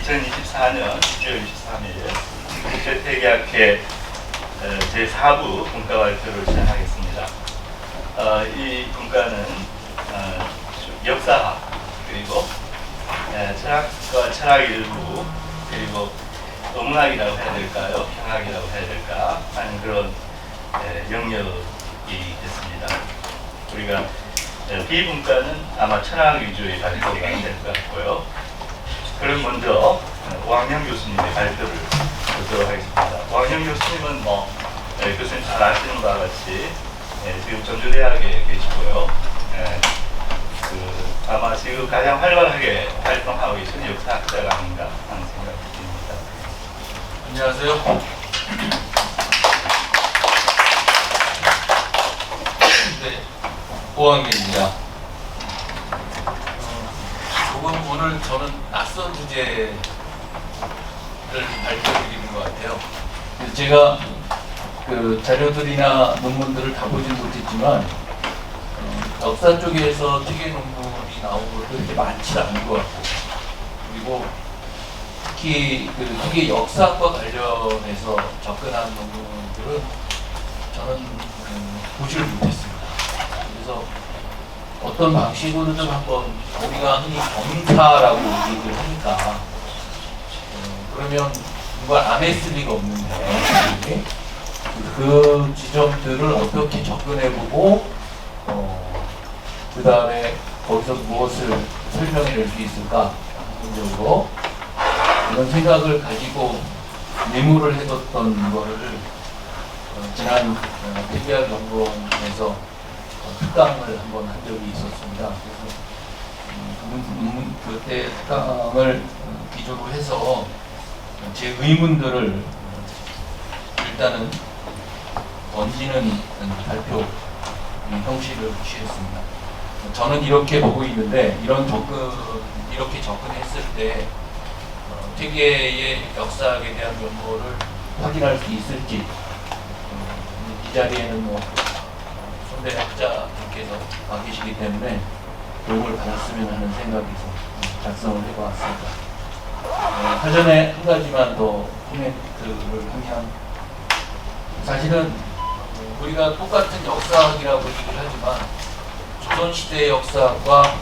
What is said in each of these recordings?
2024년 12월 23일 국제태계학회 제4부 분과 발표를 시작하겠습니다. 이 분과는 역사학 그리고 철학과 철학 일부 그리고 어문학이라고 해야 될까요? 평학이라고 해야 될까? 하는 그런 영역이 있습니다. 우리가 B분과는 아마 철학 위주의 발표가 될 것 같고요. 그럼 먼저 오학영 교수님의 발표를 듣도록 하겠습니다. 오학영 교수님은 교수님 잘 아시는 바와 같이 지금 전주대학에 계시고요. 아마 지금 가장 활발하게 활동하고 계신 역사학자가 아닌가 하는 생각이 듭니다. 안녕하세요. 네, 오학영입니다. 조금 오늘 저는 낯선 주제를 발표드리는 것 같아요. 제가 그 자료들이나 논문들을 다 보진 못했지만 역사 쪽에서 특이 논문이 나온 것도 그렇게 많지 않은 것 같고, 그리고 특히 이게 역사과 관련해서 접근한 논문들은 저는 보지를 못했습니다. 그래서 어떤 방식으로든 한번 우리가 흔히 경사라고 얘기를 하니까 그러면 누가 안 했을 리가 없는데 그 지점들을 어떻게 접근해보고 그 다음에 거기서 무엇을 설명해낼 수 있을까 기본적으로 이런 생각을 가지고 메모를 해뒀던 거를 지난 태계학연구원에서 특강을 한번 한 적이 있었습니다. 그래서 그때 특강을 기조로 해서 제 의문들을 일단은 던지는 발표 형식을 취했습니다. 저는 이렇게 보고 있는데 이렇게 접근했을 때 태계의 역사학에 대한 연구를 확인할 수 있을지 이 자리에는 선배 학자분께서 와 계시기 때문에 도움을 받았으면 하는 생각에서 작성을 해보았습니다. 사전에 한 가지만 더 코멘트를 하면, 사실은 우리가 똑같은 역사학이라고 얘기를 하지만 조선시대의 역사학과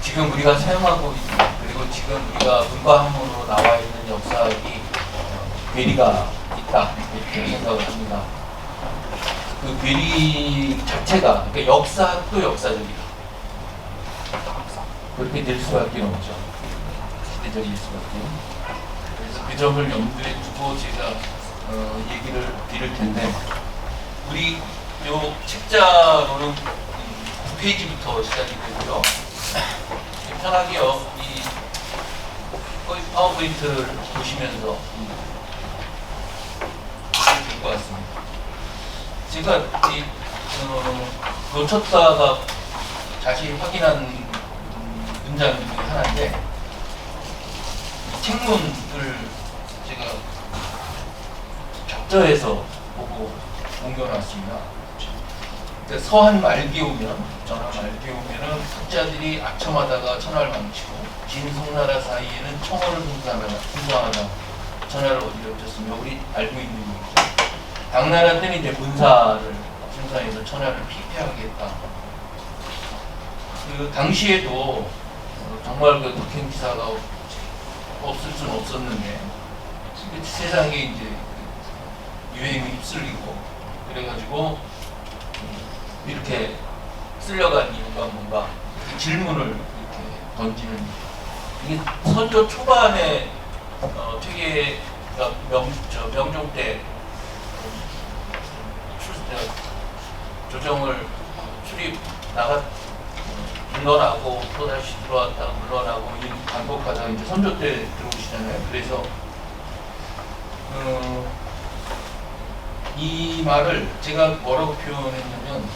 지금 우리가 사용하고 있는, 그리고 지금 우리가 문과학문으로 나와 있는 역사학이 괴리가 있다 이렇게 생각을 합니다. 그 괴리 자체가, 그러니까 역사학도 역사적이다. 그렇게 될 수밖에 없죠. 시대적일 수밖에. 그래서 그 점을 염두에 두고 제가 얘기를 드릴 텐데, 우리 요 책자로는 9페이지부터 시작이 되고요. 편하게 이 파워포인트를 보시면서 될 것 같습니다. 제가 놓쳤다가 다시 확인한 문장 중에 하나인데, 책문을 제가 적절해서 보고 옮겨놨습니다. 서한 말기 오면, 전하 말기 오면은 학자들이 아첨하다가 천하를 망치고, 진 송나라 사이에는 청어를 흥상하다 천하를 어지럽혔으며, 우리 알고 있는 얘기죠. 당나라 때는 이제 문사를 생산해서 천하를 피폐하겠다. 그 당시에도 정말 그 덕행기사가 없을 수는 없었는데, 세상에 이제 유행이 휩쓸리고 그래가지고 이렇게 쓸려간 이유가 뭔가, 그 질문을 이렇게 던지는, 이게 선조 초반에 퇴계가 명종 때 조정을 물러나고 또 다시 들어왔다가 물러나고 반복하다가 이제 선조 때 들어오시잖아요. 그래서 이 말을 제가 뭐라고 표현했냐면,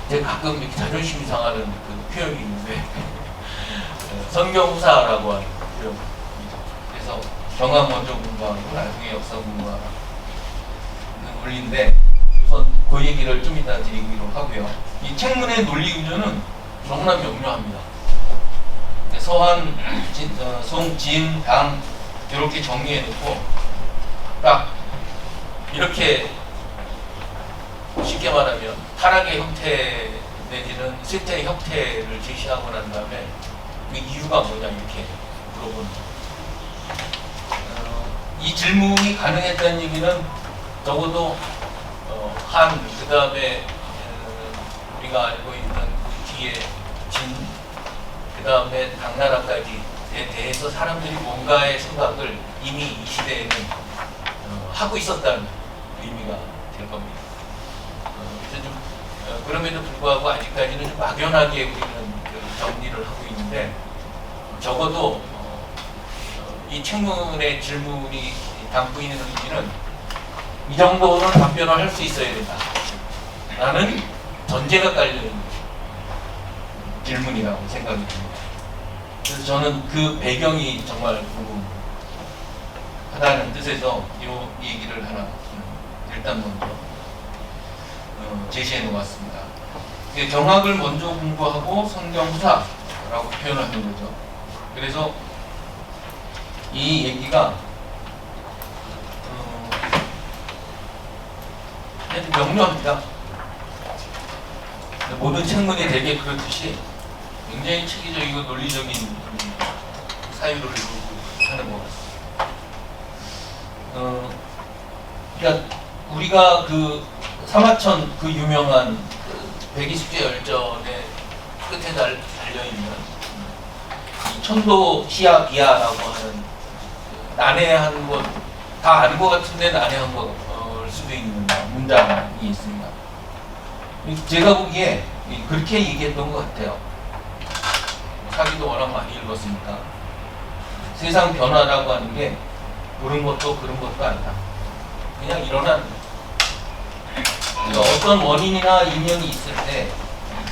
제가 가끔 이렇게 자존심이 상하는 그 표현이 있는데 성경후사라고 하는 표현이죠. 그래서 경학 먼저 공부하고 나중에 역사 공부하는 원리인데, 우선 그 얘기를 좀 이따 드리기로 하고요. 이 책문의 논리 구조는 너무나 명료합니다. 서한, 송, 진, 당 이렇게 정리해 놓고 딱 이렇게 쉽게 말하면 타락의 형태 내지는 쇠퇴의 형태를 제시하고 난 다음에 그 이유가 뭐냐 이렇게 물어보는 거예요. 이 질문이 가능했다는 얘기는 적어도 한, 그 다음에 우리가 알고 있는 그 뒤에 진, 그 다음에 당나라까지에 대해서 사람들이 뭔가의 생각을 이미 이 시대에는 하고 있었다는 의미가 될 겁니다. 그래서 좀 그럼에도 불구하고 아직까지는 좀 막연하게 우리는 그 정리를 하고 있는데 적어도 이 책문의 질문이 담고 있는 의미는 이 정도는 답변을 할 수 있어야 된다 라는 전제가 깔려있는 질문이라고 생각이 듭니다. 그래서 저는 그 배경이 정말 궁금하다는 뜻에서 이 얘기를 하나 일단 먼저 제시해 놓았습니다. 경학을 먼저 공부하고 성경 후사라고 표현을 하는 거죠. 그래서 이 얘기가 명료합니다. 모든 책문이 되게 그렇듯이 굉장히 체계적이고 논리적인 사유를 하는 것 같습니다. 그러니까 우리가 그 사마천 그 유명한 그 120제 열전의 끝에 달려있는 이 천도 시야 비야라고 하는 난해한 것, 다 아는 것 같은데 난해한 걸 수도 있는 문장이 있습니다. 제가 보기에 그렇게 얘기했던 것 같아요. 사기도 워낙 많이 읽었으니까 세상 변화라고 하는 게 그런 것도 그런 것도 아니다. 그냥 일어나는 거죠. 그러니까 어떤 원인이나 인연이 있을 때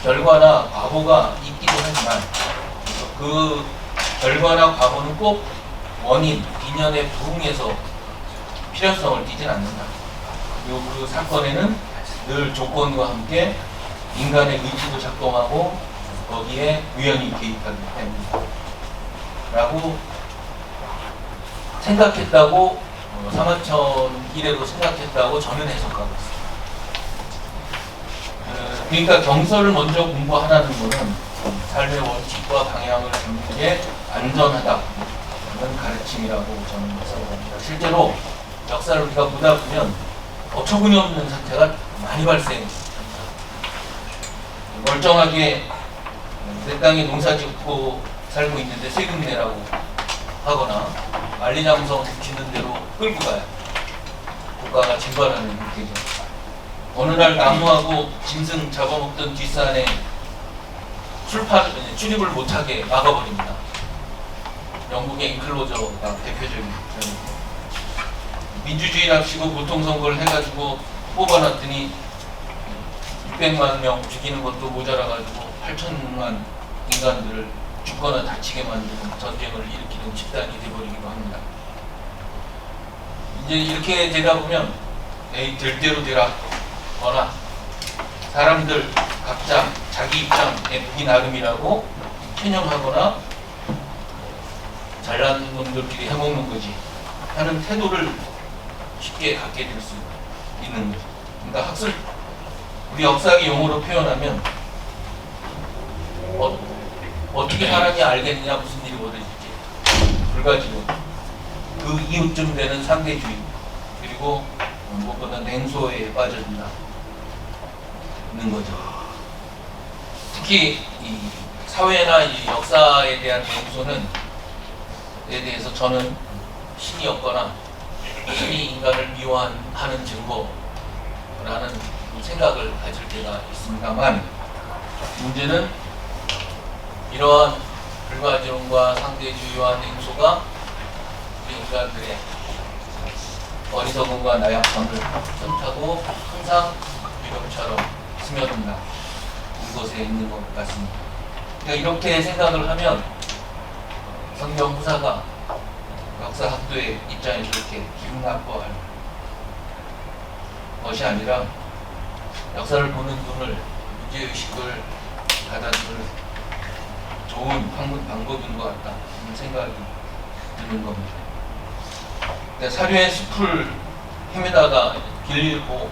결과나 과거가 있기도 하지만 그 결과나 과거는 꼭 원인, 인연에 부응해서 필요성을 띠진 않는다. 그리고 그 사건에는 늘 조건과 함께 인간의 의지도 작동하고 거기에 우연히 개입하기 때문에 라고 생각했다고 사마천 이래로 생각했다고 저는 해석하고 있습니다. 그러니까 경서를 먼저 공부하라는 것은 삶의 원칙과 방향을 잡는 게 안전하다는 가르침이라고 저는 해석합니다. 실제로 역사를 우리가 보다 보면 어처구니없는 사태가 많이 발생합니다. 멀쩡하게 내 땅에 농사 짓고 살고 있는데 세금 내라고 하거나 만리장성 짓는 대로 끌고 가요. 국가가 징벌하는 형태죠. 어느 날 나무하고 짐승 잡아먹던 뒷산에 출입을 못하게 막아버립니다. 영국의 인클로저가 대표적인 편이고 민주주의랍시고 보통선거를 해가지고 뽑아놨더니 600만 명 죽이는 것도 모자라가지고 8천만 인간들을 죽거나 다치게 만드는 전쟁을 일으키는 집단이 되어버리기도 합니다. 이제 이렇게 되다 보면 에이 될 대로 되라거나 사람들 각자 자기 입장에 보기 나름이라고 편협하거나 잘난 놈들끼리 해먹는 거지 하는 태도를 쉽게 갖게 될 수 있는 거죠. 그러니까 학술, 우리 역사학의 용어로 표현하면 어떻게 사람이 알겠느냐 무슨 일이 벌어질지 불가지고 그 이웃쯤 되는 상대주의 그리고 무엇보다 냉소에 빠져든다 있는 거죠. 특히 이 사회나 이 역사에 대한 냉소는 에 대해서 저는 신이 없거나 신이 인간을 미워하는 증거라는 생각을 가질 때가 있습니다만 문제는 이러한 불가지론과 상대주의와 냉소가 우리 인간들의 어리석음과 나약함을 틈타고 항상 유령처럼 스며든다. 이곳에 있는 것 같습니다. 그러니까 이렇게 생각을 하면 성경 후사가 역사학도의 입장에서 이렇게 기분 나빠할 것이 아니라 역사를 보는 눈을 문제의식을 가다듬을 좋은 방법인 것 같다 이런 생각이 드는 겁니다. 근데 사료의 숲을 헤매다가 길 잃고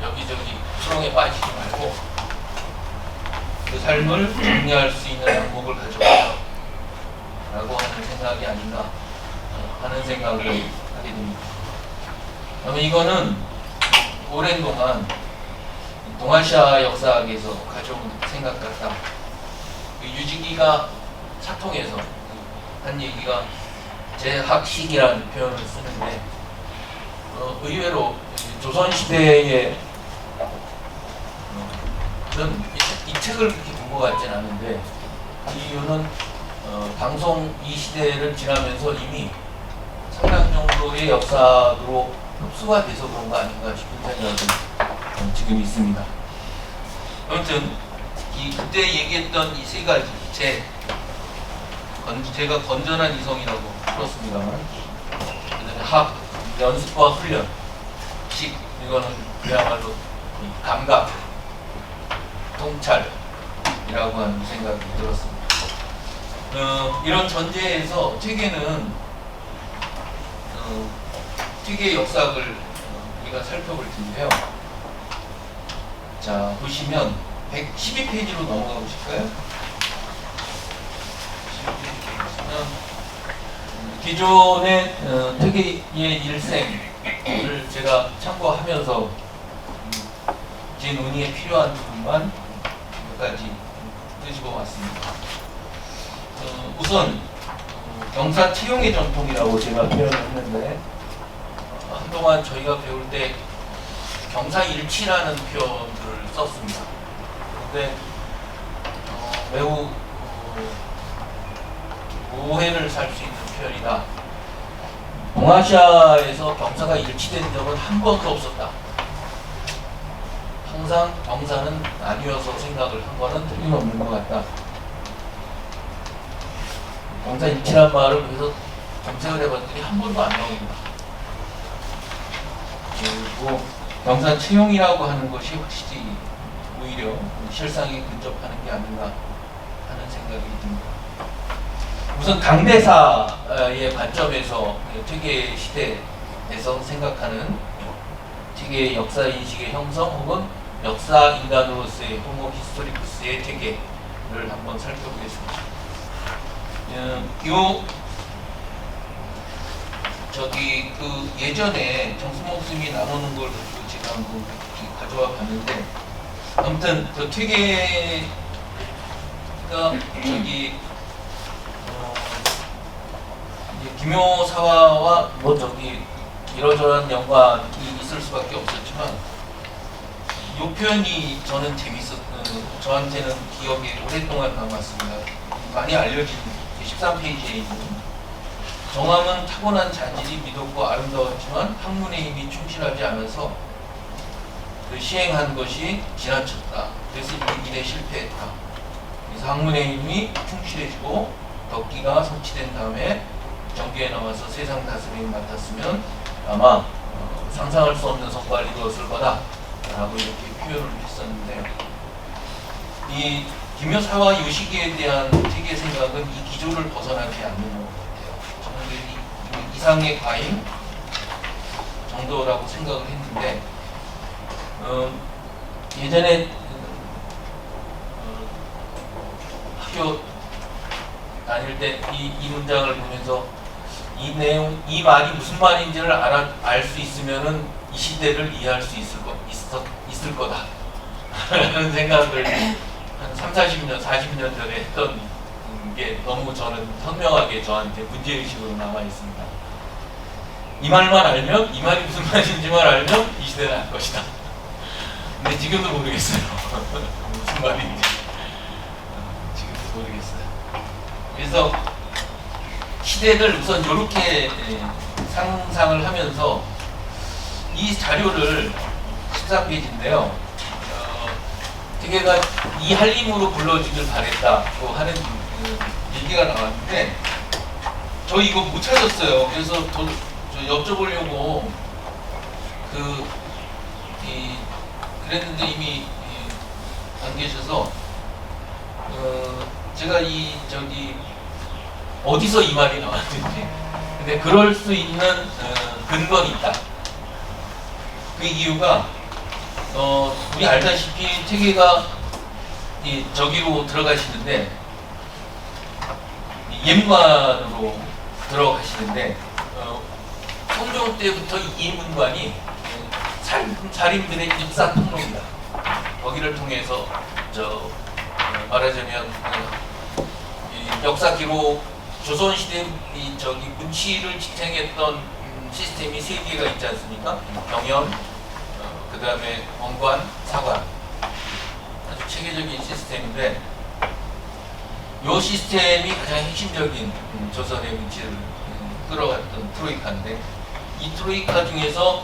여기저기 수렁에 빠지지 말고 그 삶을 정리할 수 있는 방법을 가져보자 라고 하는 생각이 아닌가 하는 생각을 하게 됩니다. 그러면 이거는 오랜 동안 동아시아 역사학에서 가져온 생각 같다. 그 유지기가 사통에서 한 얘기가 제학식이라는 표현을 쓰는데 의외로 조선시대에 저는 이 책을 그렇게 본 것 같지는 않은데 이 이유는 방송 이 시대를 지나면서 이미 상당 정도의 역사로 흡수가 돼서 그런 거 아닌가 싶은 생각은 지금 있습니다. 아무튼 그때 얘기했던 이 세 가지 제가 건전한 이성이라고 풀었습니다만 그다음에 학, 연습과 훈련, 식 이거는 그야말로 이 감각, 통찰이라고 하는 생각이 들었습니다. 이런 전제에서 퇴계는 퇴계의 역사를 우리가 살펴볼 텐데요. 자, 보시면 112페이지로 넘어가 보실까요? 12페이지 보시면 기존의 퇴계의 일생을 제가 참고하면서 제 논의에 필요한 부분만 몇 가지 끄집어 왔습니다. 우선 경사 채용의 전통이라고 제가 표현을 했는데 한동안 저희가 배울 때 경사일치라는 표현을 썼습니다. 그런데 매우 오해를 살 수 있는 표현이다. 동아시아에서 경사가 일치된 적은 한 번도 없었다. 항상 경사는 나뉘어서 생각을 한 거는 틀림없는 것 같다. 경사일치란 말을 그래서 검색을 해봤더니 한 번도 안 나옵니다. 그리고 경사 채용이라고 하는 것이 확실히 오히려 실상에 근접하는 게 아닌가 하는 생각이 듭니다. 우선 당대사의 관점에서 퇴계 시대에서 생각하는 퇴계의 역사 인식의 형성 혹은 역사 인간으로서의 호모 히스토리쿠스의 퇴계를 한번 살펴보겠습니다. 그 예전에 정수목 스님이 나누는 걸 가지고 제가 한번 가져와 봤는데 아무튼 그 퇴계가 기묘사화와 이러저러한 연관이 있을 수밖에 없었지만 이 표현이 저는 저한테는 기억에 오랫동안 남았습니다. 많이 알려진 13페이지에 있는 정함은 타고난 자질이 미덥고 아름다웠지만 학문의 힘이 충실하지 않아서 그 시행한 것이 지나쳤다. 그래서 일에 실패했다. 그래서 학문의 힘이 충실해지고 덕기가 성취된 다음에 정계에 나와서 세상 다스림을 맡았으면 아마 상상할 수 없는 성과를 이루었을 거다 라고 이렇게 표현을 했었는데 이 기묘사와 요시기에 대한 퇴계 생각은 이 기조를 벗어나지 않는 것 같아요. 저는 이 이상의 과잉 정도라고 생각을 했는데 예전에 학교 다닐 때 이 문장을 보면서 이 말이 무슨 말인지를 알 수 있으면은 이 시대를 이해할 수 있을 거다 라는 생각을 한 30, 40년 전에 했던 게 너무 저는 선명하게 저한테 문제의식으로 남아있습니다. 이 말만 알면, 이 말이 무슨 말인지만 알면 이 시대를 알 것이다. 근데 지금도 모르겠어요. 무슨 말인지. 지금도 모르겠어요. 그래서 시대를 우선 이렇게 상상을 하면서 이 자료를 14페이지인데요. 퇴계가 이 한림으로 불러주길 바랬다고 하는 얘기가 나왔는데 저 이거 못 찾았어요. 그래서 저 여쭤보려고 그랬는데 이미 안 계셔서 제가 어디서 이 말이 나왔는지, 근데 그럴 수 있는 근거는 있다. 그 이유가 우리 알다시피 태계가 저기로 들어가시는데 예문관으로 들어가시는데 성종 때부터 이 예문관이 살인들의 입사 통로입니다. 거기를 통해서 말하자면 이 역사 기록 조선시대 문치를 지탱했던 시스템이 세 개가 있지 않습니까? 경연, 그 다음에 원관, 사관. 아주 체계적인 시스템인데 이 시스템이 가장 핵심적인 조선의 문치를 끌어갔던 트로이카인데 이 트로이카 중에서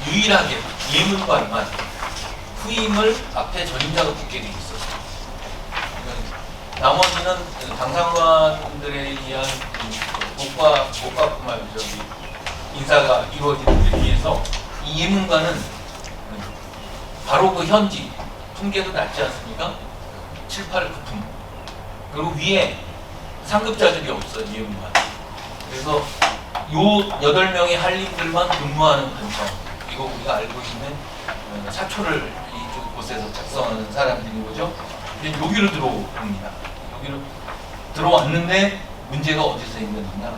유일하게 예문관만 후임을 앞에 전임자가 붙게 돼 있었어요. 나머지는 당상관들에 의한 복과 인사가 이루어지는 데 비해서 이 예문관은 바로 그 현지 통계도 낮지 않습니까? 7, 8 9품. 그리고 위에 상급자들이 없어요, 예문관. 그래서 요 8명의 한림들만 근무하는 관청. 이거 우리가 알고 있는 사초를 이쪽 곳에서 작성하는 사람들인 거죠. 근데 여기로 들어옵니다. 여기로 들어왔는데 문제가 어디서 있느냐?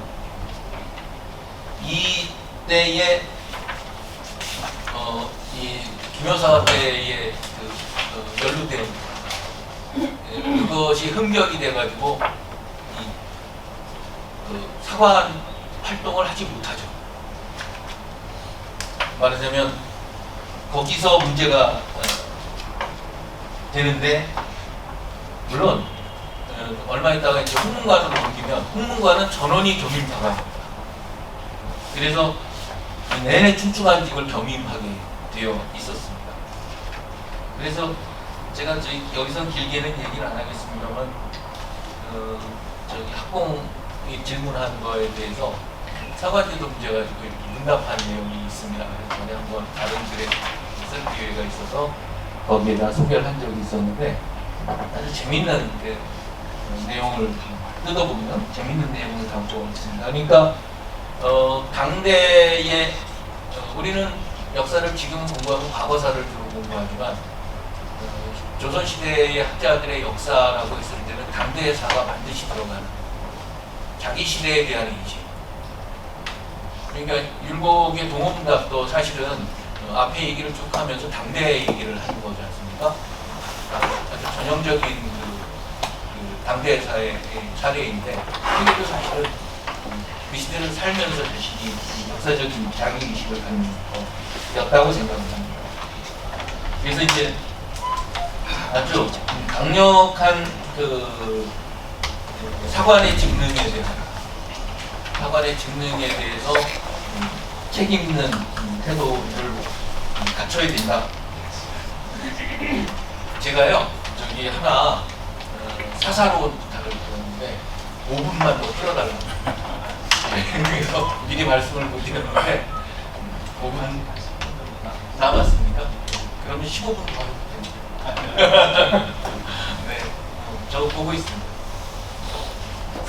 이때에 이 김여사 때의 연루된 그것이 흠결이 돼가지고 사관 활동을 하지 못하죠. 말하자면 거기서 문제가 되는데 물론 얼마 있다가 이제 홍문관으로 옮기면 홍문관은 전원이 겸임사관입니다. 그래서 내내 춘추관직을 겸임하게 되어 있었습니다. 그래서 제가 여기서 길게는 얘기를 안 하겠습니다만 학공이 질문한 거에 대해서 사관제도 문제 가지고 이렇게 문답한 내용이 있습니다. 그래서 전에 한번 다른 글에 쓸 기회가 있어서 거기에다 소개를 한 적이 있었는데 아주 재밌는 내용을 뜯어보면 재밌는 내용을 담고 있습니다. 그러니까 당대에 우리는 역사를 지금 공부하고 과거사를 주로 공부하지만 조선시대의 학자들의 역사라고 했을 때는 당대사가 반드시 들어가는 자기 시대에 대한 인식. 그러니까 율곡의 동업문답도 사실은 앞에 얘기를 쭉 하면서 당대 얘기를 하는 거지 않습니까? 아주 전형적인 그 당대사의 사례인데 그게도 사실은 그 시대를 살면서 자신이 역사적인 자기의식을 갖는 거였다고 생각합니다. 그래서 이제 아주 강력한 사관의 직능에 대해서 책 있는 태도를 갖춰야 된다. 제가요 저기 하나 사사로운 부탁을 드렸는데 5분만 더 끌어달라고. 그래서 미리 말씀을 못 드렸는데 5분 남았습니까? 그러면 15분 더 해도 됩니다. 네, 저 보고 있습니다.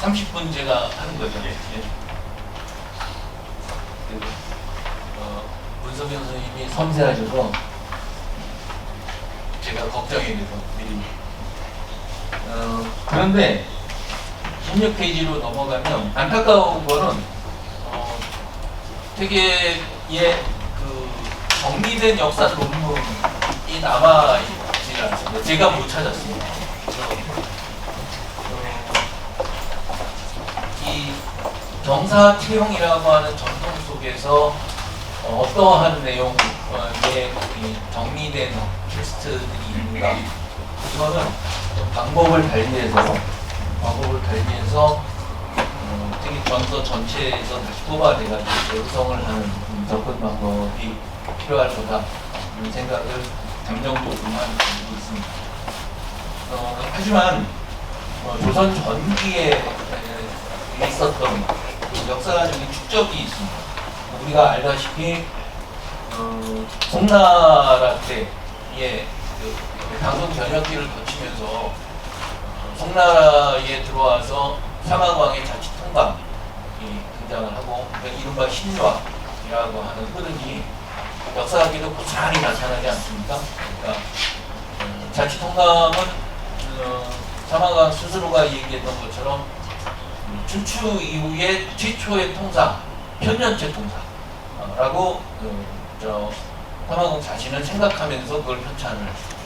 30분 제가 하는 거죠. 예. 문성현 선생님이 섬세하셔서 제가 걱정이 돼서 미리. 그런데 16페이지로 넘어가면 안타까운 거는 되게 정리된 역사 논문이 남아있지 않습니다. 제가 못 찾았습니다. 이 경사체형이라고 하는 전통 속에서 어떠한 내용의 정리된 텍스트들이 있는가? 이거는 방법을 달리해서 특히 전서 전체에서 다시 뽑아내가지고 재구성을 하는 접근 방법이 필요할 거다 이런 생각을 감정적으로만 가지고 있습니다. 하지만 조선 전기에 있었던 역사적인 축적이 있습니다. 우리가 알다시피 송나라 때의 방송 전역기를 거치고 거치면서 송나라에 들어와서 사마왕의 자치 통감이 등장을 하고, 그러니까 이른바 신화라고 하는 흐름이 역사학에도 고스란히 나타나지 않습니까? 그러니까 자치 통감은 사마왕 스스로가 얘기했던 것처럼 춘추 이후에 최초의 통사, 편년체 통사라고 사마왕 자신은 생각하면서 그걸 편찬을 했죠.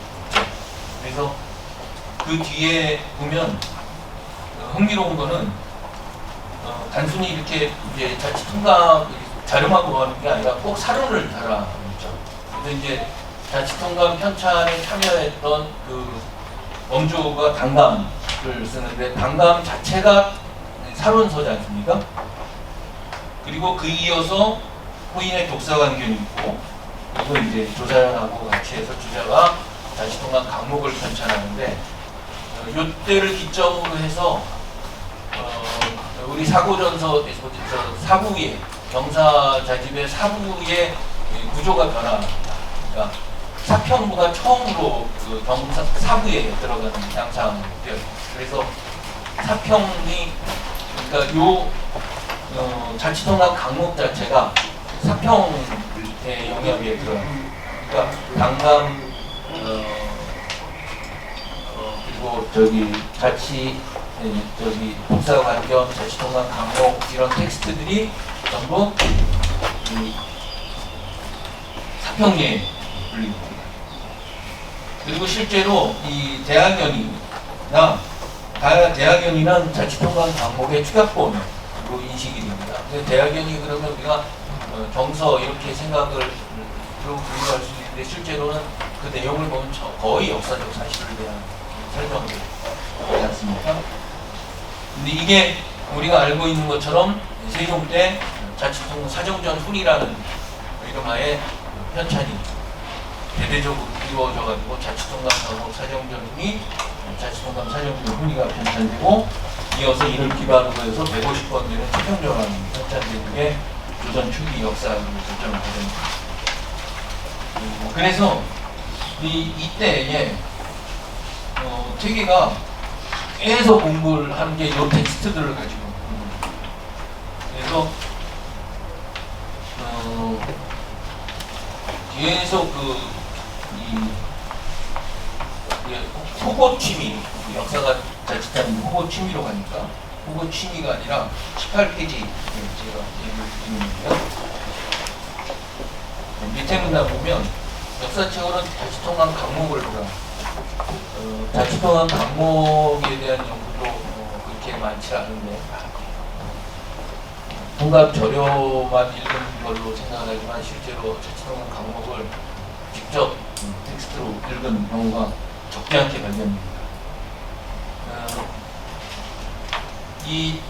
그래서 그 뒤에 보면 흥미로운 거는 단순히 이렇게 이제 자치 통감 자료만 보는 게 아니라 꼭 사료를 달아있죠. 그래서 이제 자치 통감 편찬에 참여했던 그 원조가 당감을 쓰는데, 당감 자체가 사론서지 않습니까? 그리고 그 이어서 호인의 독사관견이 있고, 그리고 이제 조자연하고 같이 해서 주자가 자치통감 강목을 편찬하는데, 이때를 기점으로 해서 우리 사고전서 사부의 경사자집의 사부의 구조가 변화합니다. 그러니까 사평부가 처음으로 그 사부에 들어가는 양상이 되어 있습니다. 그래서 사평이, 그러니까 요 자치통감 강목 자체가 사평의 영역에 들어갑니다. 그러니까 당감 그리고 독사관견, 자치통감 강목 이런 텍스트들이 전부 사평리에 불리고, 그리고 실제로 이 대학연이나 대학연이는 자치통감 강목의 축약본으로 인식이 됩니다. 대학연이 그러면 우리가 경서 이렇게 생각을 분류할 수 있는데, 실제로는 그 내용을 보면 거의 역사적 사실을 대한 설명이 되지 않습니까? 근데 이게 우리가 알고 있는 것처럼 세종 때 자치통감 사정전 훈이라는 이름하에 편찬이 대대적으로 이루어져가지고 자치통감 강목 사정전 훈이, 자치통감 사정전 훈이가 편찬되고, 이어서 이를 기반으로 해서 150권 되는 최평조랑이 편찬되는 게 조선 초기 역사를 결정을 하게 됩니다. 그래서 이때에 퇴계가 계속 공부를 하는 게 이 텍스트들을 가지고, 그래서 계속 후보 취미, 역사가 자칫하는 후보 취미로 가니까 후보 취미가 아니라 18페이지 제가 얘기를 드리는데요. 밑에 문단 보면 역사책으로는 자치통감 강목을 보라. 자치통감 강목에 대한 연구도 그렇게 많지 않은데, 통갑 저료만 읽은 걸로 생각하지만 실제로 자치통감 강목을 직접 텍스트로 읽은 경우가 적지 않게 발견됩니다. 이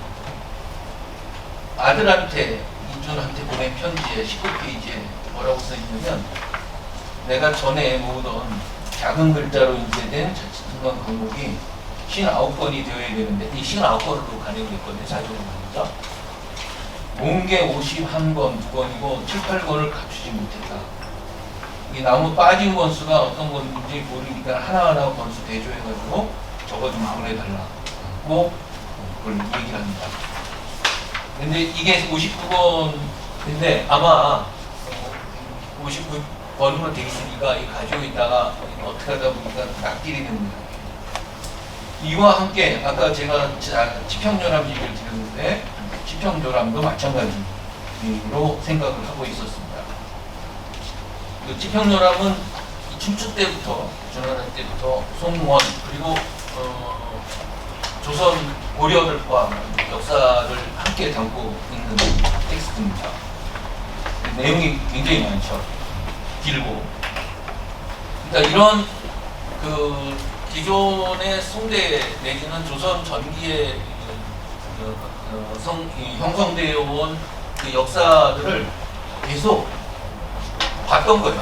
아들한테, 이준한테 보낸 편지에 19페이지에 뭐라고 써있냐면, 내가 전에 모으던 작은 글자로 인쇄된 자치통감 강목이 59권이 되어야 되는데, 이 59권으로 간행됐거든요. 자료로 보니까 모은 게 51권, 2권이고 7, 8권을 갖추지 못했다. 이 나무 빠진 권수가 어떤 건지 모르니까 하나하나 권수 대조해가지고 저거 좀 보내달라고 그걸 얘기를 합니다. 근데 이게 59권인데 아마 59권으로 돼 있으니까 이 가지고 있다가 어떻게 하다 보니까 납기이 됩니다. 이와 함께 아까 제가 치평조람 얘기를 드렸는데, 치평조람도 마찬가지로 생각을 하고 있었습니다. 그 치평조람은 춘추 때부터, 주나라 때부터 송원 그리고 조선 고려를 포함한 역사를 함께 담고 있는 텍스트입니다. 내용이 굉장히 많죠. 길고. 그러니까 이런 그 기존의 송대 내지는 조선 전기에 형성되어 온 그 역사들을 계속 봤던 거예요.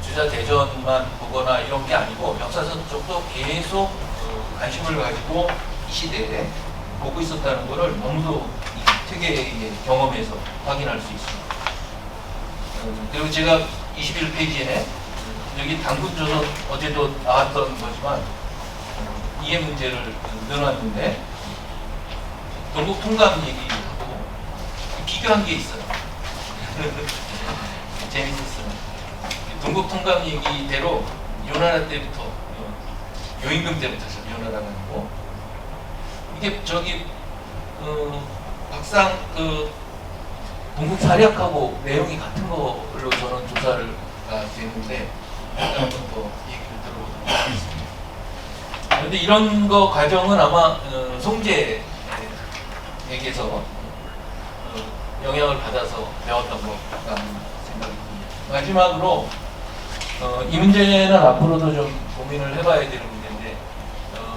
주자 대전만 보거나 이런 게 아니고 역사선 쪽도 계속 관심을 가지고 이 시대에 보고 있었다는 것을 너무도 퇴계의 경험에서 확인할 수 있습니다. 그리고 제가 21페이지에 여기 당군조선 어제도 나왔던 거지만 이해 문제를 넣어놨는데 동국 통감 얘기하고 비교한 게 있어요. 재밌었어요. 동국 통감 얘기대로 요나라 때부터 요임금 때부터 요나라가 아니고 이게 저기 박상 동국 사략하고 내용이 같은 걸로 저는 조사가 되는데 한번 더 얘기를 들어보도록 하겠습니다. 그런데 이런 거 과정은 아마 송재에게서 영향을 받아서 배웠던 것 같다는 생각이 듭니다. 마지막으로 이 문제는 앞으로도 좀 고민을 해봐야 되는 문제인데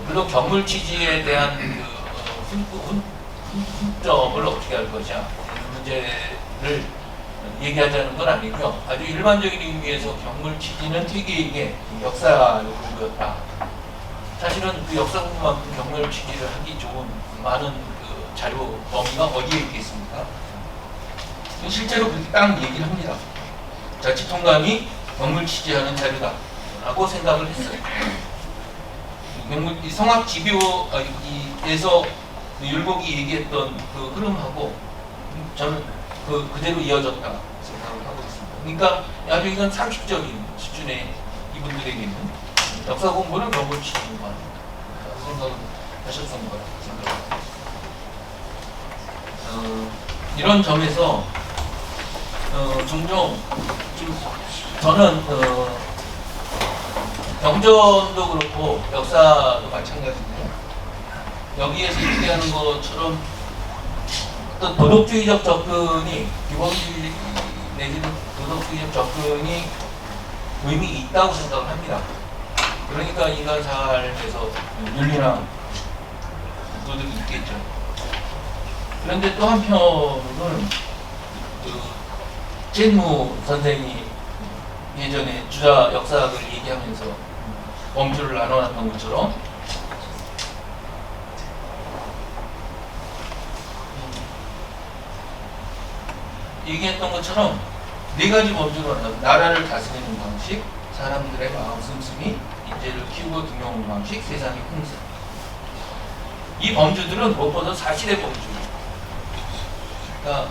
물론 경물 취지에 대한 훈점을 어떻게 할 것이냐 이런 문제를 얘기하자는 건 아니고요. 아주 일반적인 의미에서 경물 취지는 퇴계에게 역사 요구였다. 사실은 그 역사 공부만큼 경물 취지를 하기 좋은 많은 그 자료 범위가 어디에 있겠습니까? 실제로 그렇게 딱 얘기를 합니다. 자치통감이 경물 취지하는 자료다 라고 생각을 했어요. 이 성악지교에서 율곡이 얘기했던 그 흐름하고 저는 그대로 이어졌다 생각을 하고 있습니다. 그러니까 아주 이건 상식적인 수준의 이분들에게는 역사 공부는 경물 취지인 거 아닙니다. 생각을 하셨던 거라고 생각합니다. 이런 점에서 종종 좀 저는 경전도 그렇고 역사도 마찬가지인데 여기에서 얘기하는 것처럼 어떤 도덕주의적 접근이 기본주의 내지는 도덕주의적 접근이 의미 있다고 생각을 합니다. 그러니까 인간 삶에서 윤리나 도덕이 있겠죠. 그런데 또 한편으로는 젠무 선생이 예전에 주자 역사학을 얘기하면서 범주를 나눠놨던 것처럼 얘기했던 것처럼 네 가지 범주로 나라를 다스리는 방식, 사람들의 마음 씀씀이, 인재를 키우고 등용하는 방식, 세상의 풍습. 이 범주들은 무엇보다 사실의 범주예요. 그러니까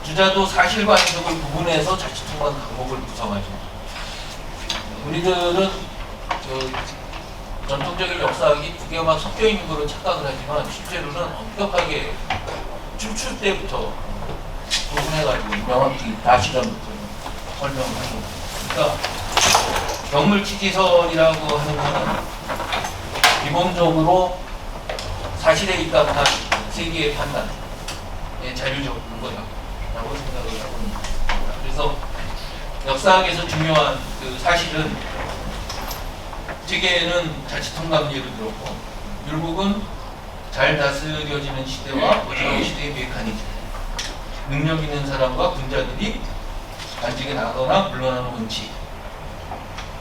주자도 사실과 해석을 구분해서 자치통관 강목을 구성하죠. 우리들은 전통적인 역사학이 두 개가 막 섞여 있는 거로 착각을 하지만 실제로는 엄격하게 출출 때부터 구분해가지고 명확히 다시전부터 설명을 합니다. 그러니까 경물치지설이라고 하는 것은 기본적으로 사실에 입각한 세계의 판단에 자료적인 거다라고 생각을 하고 있습니다. 그래서 역사학에서 중요한 그 사실은 제게는 자치통감 예를 들었고 율곡은 잘 다스려지는 시대와 어지러운 시대의 메커니즘, 능력 있는 사람과 군자들이 관직에 나가거나 물러나는 원칙.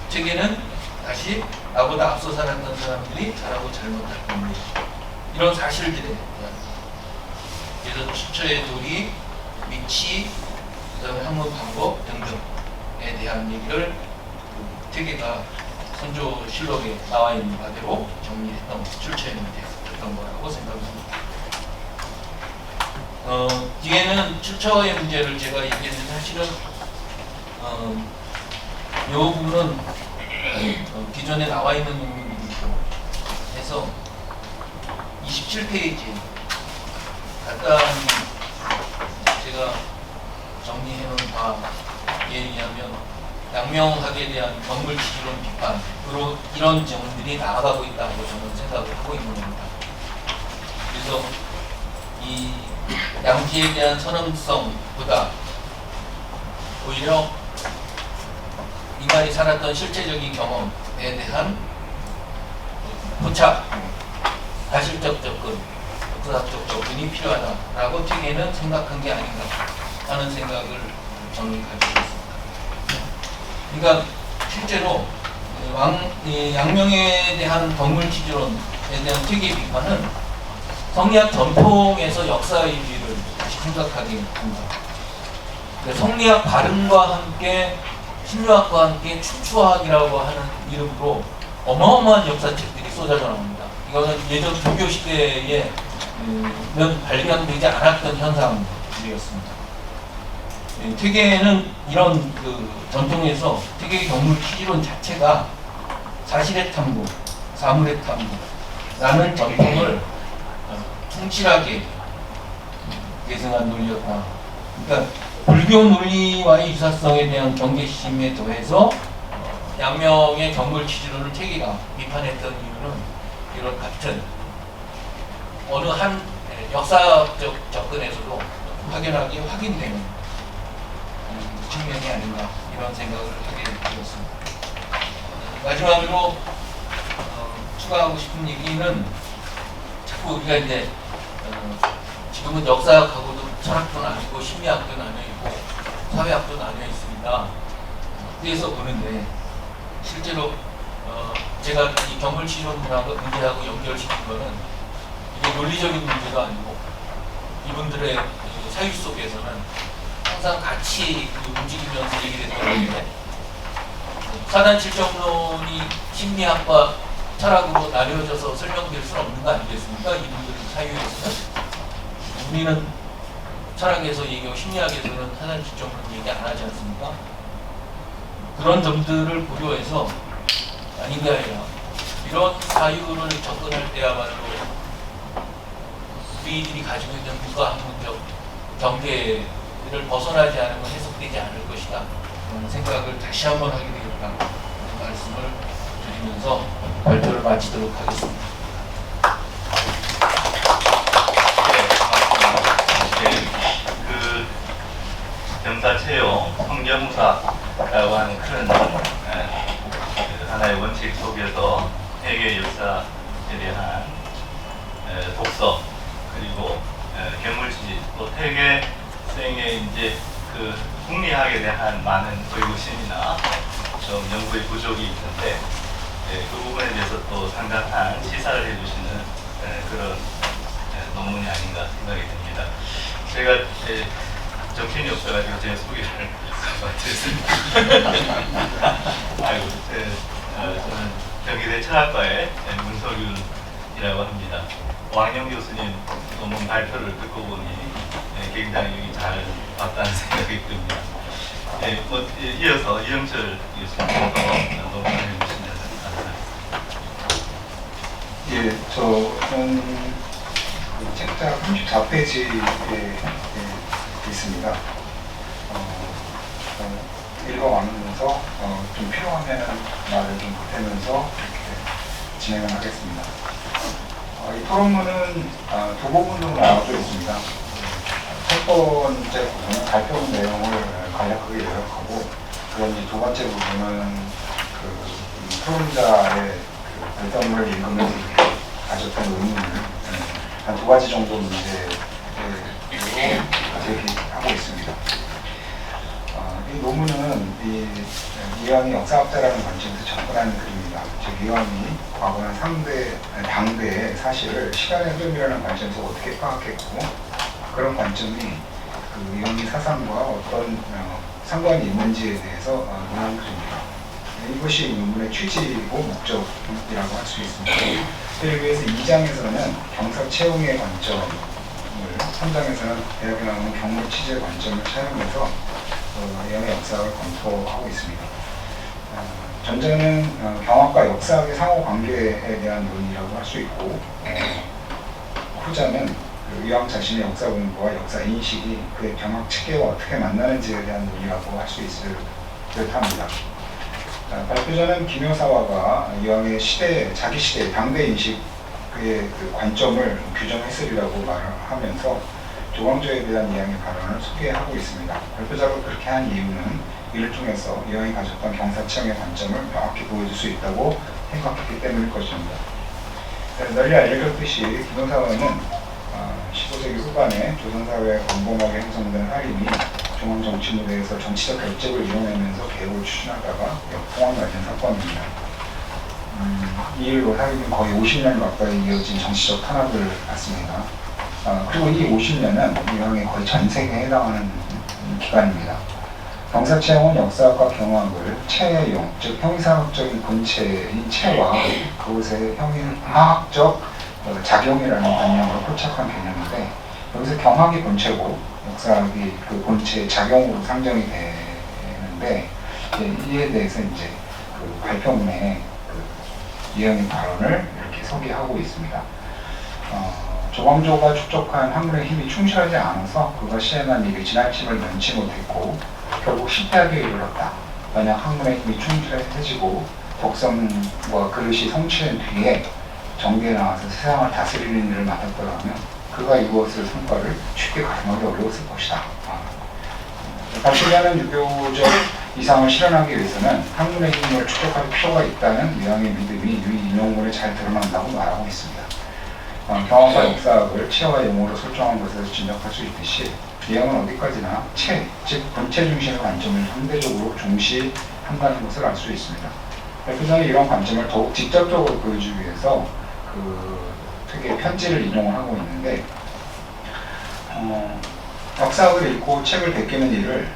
책에는 다시 나보다 앞서 살았던 사람들이 잘하고 잘못할 겁니다. 이런 사실들에 대한 그래서 출처의 도리, 위치, 그다음에 학문 방법 등등에 대한 얘기를 태계가 선조실록에 나와 있는 바대로 정리했던 출처의 문제였던 거라고 생각합니다. 뒤에는 출처의 문제를 제가 얘기했는데 사실은 이 부분은 기존에 나와 있는 논문들이고 해서 27페이지 간단히 제가 정리해놓은 바에 의하면 양명학에 대한 경물치지론 비판으로 이런 점들이 나아가고 있다고 저는 생각을 하고 있는 겁니다. 그래서 이 양지에 대한 선험성보다 오히려 인간이 살았던 실체적인 경험에 대한 포착, 사실적 접근, 역사적 접근이 필요하다라고 책에는 생각한 게 아닌가 하는 생각을 저는 가지고 있습니다. 그러니까 실제로 양명에 대한 경물치지론에 대한 특이의 비판은 성리학 전통에서 역사의 의미를 다시 생각하게 합니다. 성리학 발음과 함께 신묘학과 함께 춘추학이라고 하는 이름으로 어마어마한 역사책들이 쏟아져 나옵니다. 이거는 예전 도교 시대에 면 발견되지 않았던 현상들이었습니다. 퇴계는 이런 그 전통에서 퇴계 경물 취지론 자체가 사실의 탐구, 사물의 탐구라는 전통을 충실하게 계승한 논리였다. 그러니까 불교 논리와의 유사성에 대한 경계심에 더해서 양명의 경물 취지론을 퇴계가 비판했던 이유는 이런 같은 어느 한 역사적 접근에서도 확연하게 확인되는 측면이 아닌가 이런 생각을 하게 되었습니다. 마지막으로 추가하고 싶은 얘기는 자꾸 우리가 이제 지금은 역사학하고도 철학도 나뉘고 심리학도 나뉘어 있고 사회학도 나뉘어 있습니다. 그래서 보는데 실제로 제가 이 경물치료 문제하고 연결시킨 거는 이게 논리적인 문제가 아니고 이분들의 그 사유 속에서는 항상 같이 움직이면서 얘기를 했던 게 사단 칠정론이 심리학과 철학으로 나뉘어져서 설명될 수는 없는 거 아니겠습니까? 이분들 사유에서는 우리는 철학에서 얘기하고 심리학에서는 사단 칠정론 얘기 안 하지 않습니까? 그런 점들을 고려해서 아닌 게 아니라 이런 사유를 접근할 때야말로 우리들이 가지고 있는 문과학문적 경계를 벗어나지 않으면 해석되지 않을 것이다. 그런 생각을 다시 한번 하게 되겠다. 말씀을 드리면서 발표를 마치도록 하겠습니다. 그 병사채용 성경사라고 하는 큰 하나의 원칙 속에서 세계 역사에 대한 독서 그리고 경물취지 또 퇴계생의 이제 그 국리학에 대한 많은 의구심이나 좀 연구의 부족이 있는데 그 부분에 대해서 또 상당한 시사를 해주시는 그런 논문이 아닌가 생각이 듭니다. 제가 정신이 없어가지고 제 소개를 드렸습니다. 아이고, 저는 경기대 철학과의 문석윤이라고 합니다. 왕영 교수님 논문 발표를 듣고 보니 굉장히 잘 봤다는 생각이 듭니다. 이어서 이영철 교수님께서 논문을 해주시면 감사합니다. 예, 저는 책자 34페이지에 있습니다. 읽어왔면서 좀 필요하면 말을 좀 보태면서 이렇게 진행을 하겠습니다. 이 토론문은 두 부분으로 나눠져 있습니다. 첫 번째 부분은 발표 내용을 간략하게 요약하고, 그런 두 번째 부분은 그 토론자의 그 발표문을 읽으면서 가졌던 의문을 한 두 가지 정도 문제로 제기하고 있습니다. 이 논문은 이왕이 역사학자라는 관점에서 접근하는 글입니다. 즉 이왕이 과거는 당대의 사실을 시간의 흐름이라는 관점에서 어떻게 파악했고, 그런 관점이 그 이왕이 사상과 어떤 상관이 있는지에 대해서 논하는 글입니다. 이것이 논문의 취지이고 목적이라고 할 수 있습니다. 그를 위해서 2장에서는 경사 채용의 관점을, 3장에서는 대학에 나오는 경물 취지의 관점을 사용해서 이왕의 역사학을 검토하고 있습니다. 전자는 경학과 역사학의 상호 관계에 대한 논의라고 할 수 있고, 후자는 이왕 자신의 역사 공부와 역사 인식이 그의 경학 체계와 어떻게 만나는지에 대한 논의라고 할 수 있을 듯합니다. 발표자는 김효사화가 이왕의 자기 시대, 당대 인식의 그 관점을 규정했으리라고 말하면서 조광조에 대한 이왕의 발언을 소개하고 있습니다. 발표자가 그렇게 한 이유는 이를 통해서 이왕이 가졌던 경사체형의 관점을 명확히 보여줄 수 있다고 생각했기 때문일 것입니다. 널리 알려졌듯이 김효사화는 15세기 후반에 조선사회에 공범하게 형성된 하림이 중앙정치 무대에서 정치적 결집을 이용하면서 개혁을 추진하다가 역풍을 맞은 사건입니다. 이 일로 하림은 거의 50년 가까이 이어진 정치적 탄압을 받습니다. 그리고 이 50년은 이왕에 거의 전 세계에 해당하는 기간입니다. 경사체형은 역사학과 경학을 체용, 즉 형이상학적인 본체인 체와 그것의 형이상학적 작용이라는 관념으로 포착한 개념인데, 여기서 경학이 본체고 역사학이 그 본체의 작용으로 상정이 되는데, 이에 대해서 이제 그 발표문에 그 이영의 발언을 이렇게 소개하고 있습니다. 조광조가 축적한 학문의 힘이 충실하지 않아서 그가 시행한 일이 지나침을 면치 못했고 결국 실패하게 이르렀다. 만약 학문의 힘이 충실해지고 독성과 그릇이 성취된 뒤에 정계에 나와서 세상을 다스리는 일을 맡았더라면 그가 이루었을 성과를 쉽게 가늠하기 어려웠을 것이다. 발표자는 유교적 이상을 실현하기 위해서는 학문의 힘을 축적할 필요가 있다는 유양의 믿음이 이 인용문에 잘 드러난다고 말하고 있습니다. 경험과 역사학을 체와 용어로 설정한 것에서 짐작할 수 있듯이 유양은 어디까지나 체, 즉 본체 중심의 관점을 상대적으로 중시한다는 것을 알 수 있습니다. 발표자는 이런 관점을 더욱 직접적으로 보여주기 위해서 되게 편지를 인용을 하고 있는데, 역사학을 읽고 책을 베끼는 일을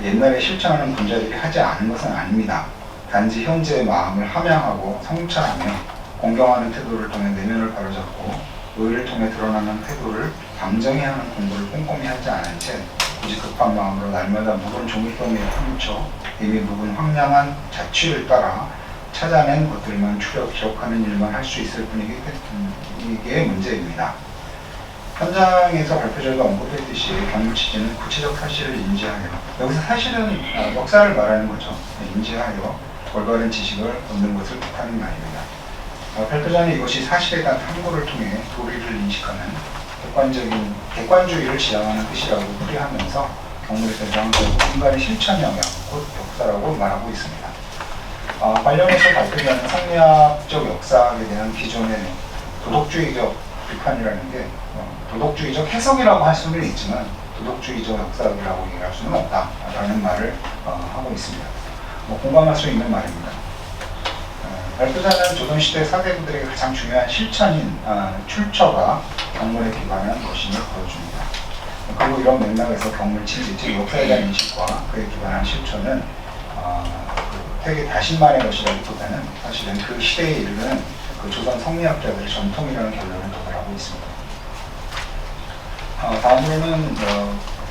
옛날에 실천하는 분자들이 하지 않은 것은 아닙니다. 단지 현재의 마음을 함양하고 성찰하며 공경하는 태도를 통해 내면을 바로잡고 의를 통해 드러나는 태도를 방정해야 하는 공부를 꼼꼼히 하지 않은 채 굳이 급한 마음으로 날마다 묵은 종이덩이에 파묻혀 이미 묵은 황량한 자취를 따라 찾아낸 것들만 추려 기록하는 일만 할 수 있을 뿐이기 이게 문제입니다. 현장에서 발표자가 언급했듯이 경무 취지는 구체적 사실을 인지하여, 여기서 사실은 역사를 말하는 거죠. 인지하여 올바른 지식을 얻는 것을 뜻하는 말입니다. 발표자는 이것이 사실에 대한 탐구를 통해 도리를 인식하는 객관주의를 지향하는 뜻이라고 풀이하면서 경물에서 결국 인간의 실천 영역, 곧 역사라고 말하고 있습니다. 관련해서 발표자는 성리학적 역사학에 대한 기존의 도덕주의적 비판이라는 게 도덕주의적 해석이라고 할 수는 있지만 도덕주의적 역사학이라고 얘기할 수는 없다라는 말을 하고 있습니다. 공감할 수 있는 말입니다. 발표자는 조선시대 사대부들에게 가장 중요한 실천인 출처가 경물에 기반한 것임을 보여줍니다. 그리고 이런 맥락에서 경물 진리, 즉 역사에 대한 인식과 그에 기반한 실천은 되게 다신만의 것이라기보다는 사실은 그 시대에 이르는 그 조선 성리학자들의 전통이라는 결론을 도달하고 있습니다. 다음으로는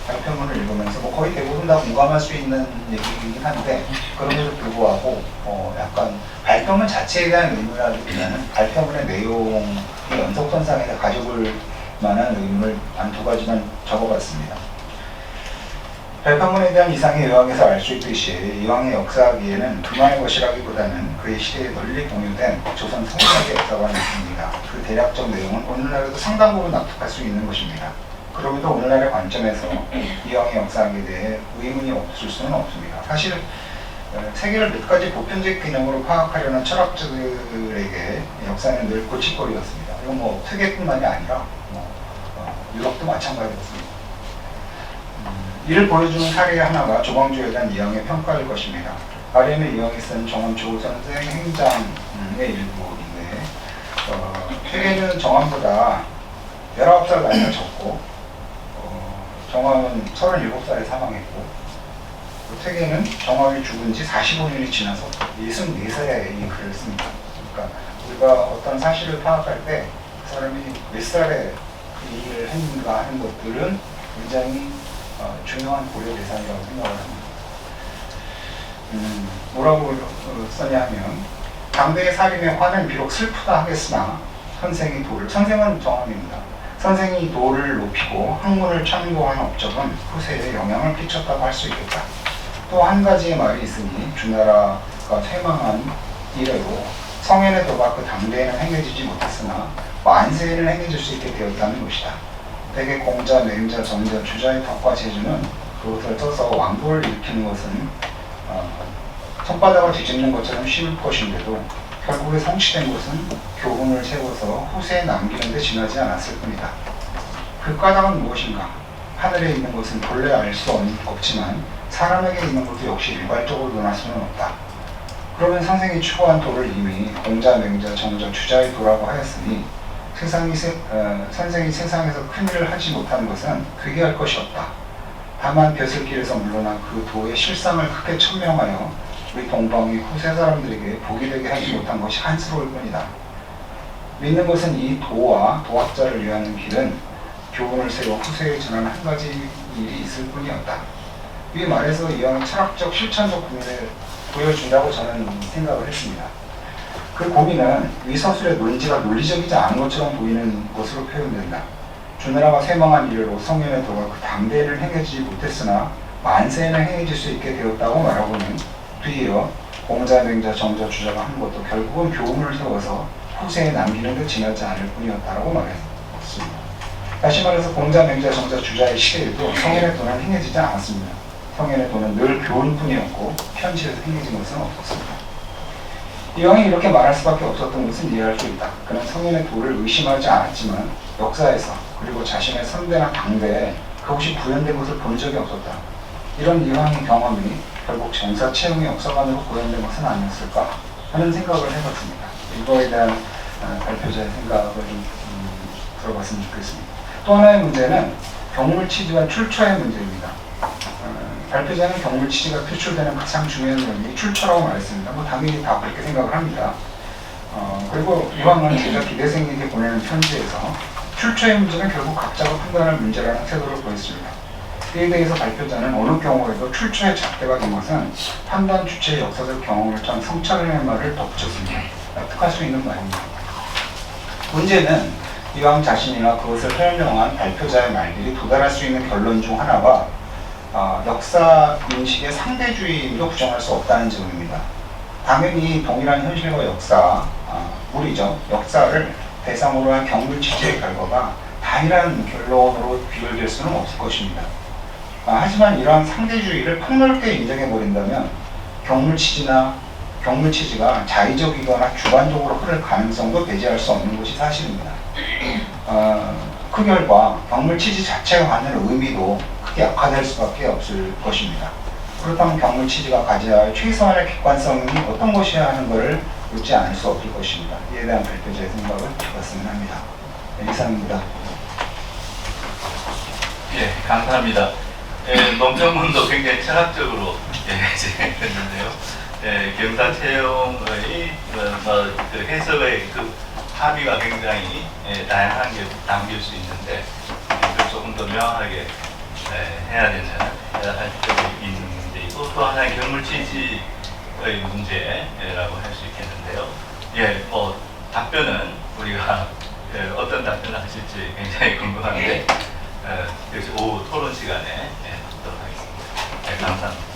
발표문을 읽으면서 거의 대부분 다 공감할 수 있는 얘기이긴 한데, 그럼에도 불구하고 약간 발표문 자체에 대한 의미라기보다는 발표문의 내용의 연속선상에 가져볼 만한 의미를 한 두 가지만 적어봤습니다. 발표문에 대한 이상의 요약에서 알 수 있듯이 이왕의 역사하기에는 그만의 것이라기보다는 그의 시대에 널리 공유된 조선 성리학의 역사가 있습니다. 그 대략적 내용은 오늘날에도 상당 부분 납득할 수 있는 것입니다. 그럼에도 오늘날의 관점에서 이왕의 역사학에 대해 의문이 없을 수는 없습니다. 사실 세계를 몇 가지 보편적 개념으로 파악하려는 철학자들에게 역사는 늘 골칫거리였습니다. 이건 세계뿐만이 아니라 유럽도 마찬가지였습니다. 이를 보여주는 사례의 하나가 조광조에 대한 이영의 평가일 것입니다. 아래는 이영이 쓴 정원 조선생 행장의 일부인데, 퇴계는 정원보다 19살 나이가 적고 정왕은 37살에 사망했고, 퇴계는 정왕이 죽은 지 45년이 지나서 64살에 이 글을 씁니다. 그러니까 우리가 어떤 사실을 파악할 때 그 사람이 몇 살에 그 일을 했는가 하는 것들은 굉장히 중요한 고려 대상이라고 생각을 합니다. 뭐라고 써냐 하면, 당대의 살인의 화는 비록 슬프다 하겠으나 선생은 정왕입니다. 선생이 도를 높이고 학문을 창조한 업적은 후세에 영향을 끼쳤다고 할 수 있겠다. 또 한 가지의 말이 있으니 주나라가 퇴망한 이래로 성현의 도가 그 당대에는 행해지지 못했으나 만세에는 행해질 수 있게 되었다는 것이다. 대개 공자, 맹자, 정자, 주자의 덕과 재주는 그것을 써서 왕도를 일으키는 것은 손바닥을 뒤집는 것처럼 쉬울 것인데도 결국에 성취된 것은 교훈을 세워서 후세에 남기는 데 지나지 않았을 뿐이다. 그 까닭은 무엇인가? 하늘에 있는 것은 본래 알 수 없지만 사람에게 있는 것도 역시 일괄적으로 논할 수는 없다. 그러면 선생이 추구한 도를 이미 공자, 맹자, 정자, 주자의 도라고 하였으니 선생이 세상에서 큰 일을 하지 못한 것은 그게 할 것이 없다. 다만 벼슬길에서 물러난 그 도의 실상을 크게 천명하여 우리 동방의 후세 사람들에게 복이 되게 하지 못한 것이 한스러울 뿐이다. 믿는 것은 이 도와 도학자를 위하는 길은 교훈을 세워 후세에 전하는 한 가지 일이 있을 뿐이었다. 이 말에서 이왕 철학적 실천적 고민을 보여준다고 저는 생각을 했습니다. 그 고민은 이 서술의 논지가 논리적이지 않은 것처럼 보이는 것으로 표현된다. 주나라가 쇠망한 이래로 성현의 도가 그 당대에는 행해지지 못했으나 만세에는 행해질 수 있게 되었다고 말하고는 뒤이어 공자, 맹자, 정자, 주자가 한 것도 결국은 교훈을 세워서 후세에 남기는 데 지나지 않을 뿐이었다라고 말했습니다. 다시 말해서 공자, 맹자, 정자, 주자의 시대에도 성현의 도는 행해지지 않았습니다. 성현의 도는 늘 교훈뿐이었고 현실에서 행해진 것은 없었습니다. 이왕이 이렇게 말할 수밖에 없었던 것은 이해할 수 있다. 그는 성현의 도를 의심하지 않았지만 역사에서 그리고 자신의 선대나 당대에 그것이 구현된 것을 본 적이 없었다. 이런 이왕의 경험이 결국 정사 채용의 역사관으로 구현된 것은 아니었을까 하는 생각을 해봤습니다. 이거에 대한 발표자의 생각을 좀 들어봤으면 좋겠습니다. 또 하나의 문제는 경물치지와 출처의 문제입니다. 발표자는 경물치지가 표출되는 가장 중요한 원인이 출처라고 말했습니다. 뭐 당연히 다 그렇게 생각을 합니다. 그리고 이왕은 제가 기대생에게 보내는 편지에서 출처의 문제는 결국 각자가 판단할 문제라는 태도를 보였습니다. 이에 대해서 발표자는 어느 경우에도 출처의 잣대가 된 것은 판단 주체의 역사적 경험을 전 성찰의 말을 덧붙였습니다. 납득할 수 있는 말입니다. 문제는 이왕 자신이나 그것을 설명한 발표자의 말들이 도달할 수 있는 결론 중 하나가 역사 인식의 상대주의로 부정할 수 없다는 점입니다. 당연히 동일한 현실과 역사, 우리죠. 역사를 대상으로 한 경물 취재의 결과가 단일한 결론으로 비교될 수는 없을 것입니다. 하지만 이러한 상대주의를 폭넓게 인정해버린다면 경물 취지가 자의적이거나 주관적으로 흐를 가능성도 배제할 수 없는 것이 사실입니다. 그 결과 경물 취지 자체가 갖는 의미도 크게 약화될 수밖에 없을 것입니다. 그렇다면 경물 취지가 가져야 할 최소한의 객관성이 어떤 것이야 하는 것을 묻지 않을 수 없을 것입니다. 이에 대한 발표자의 생각을 해봤으면 합니다. 네, 이상입니다. 예, 감사합니다. 논평문도 굉장히 철학적으로 진행했는데요. 경사 채용의 그 해석의 그 합의가 굉장히 다양하게 담길 수 있는데 이걸 조금 더 명확하게 해야 할 점이 있는 문제이고 또 하나의 경물 취지의 문제라고 할 수 있겠는데요. 뭐 답변은 우리가 어떤 답변을 하실지 굉장히 궁금한데 역시 오후 토론 시간에 하도록 하겠습니다. 감사합니다.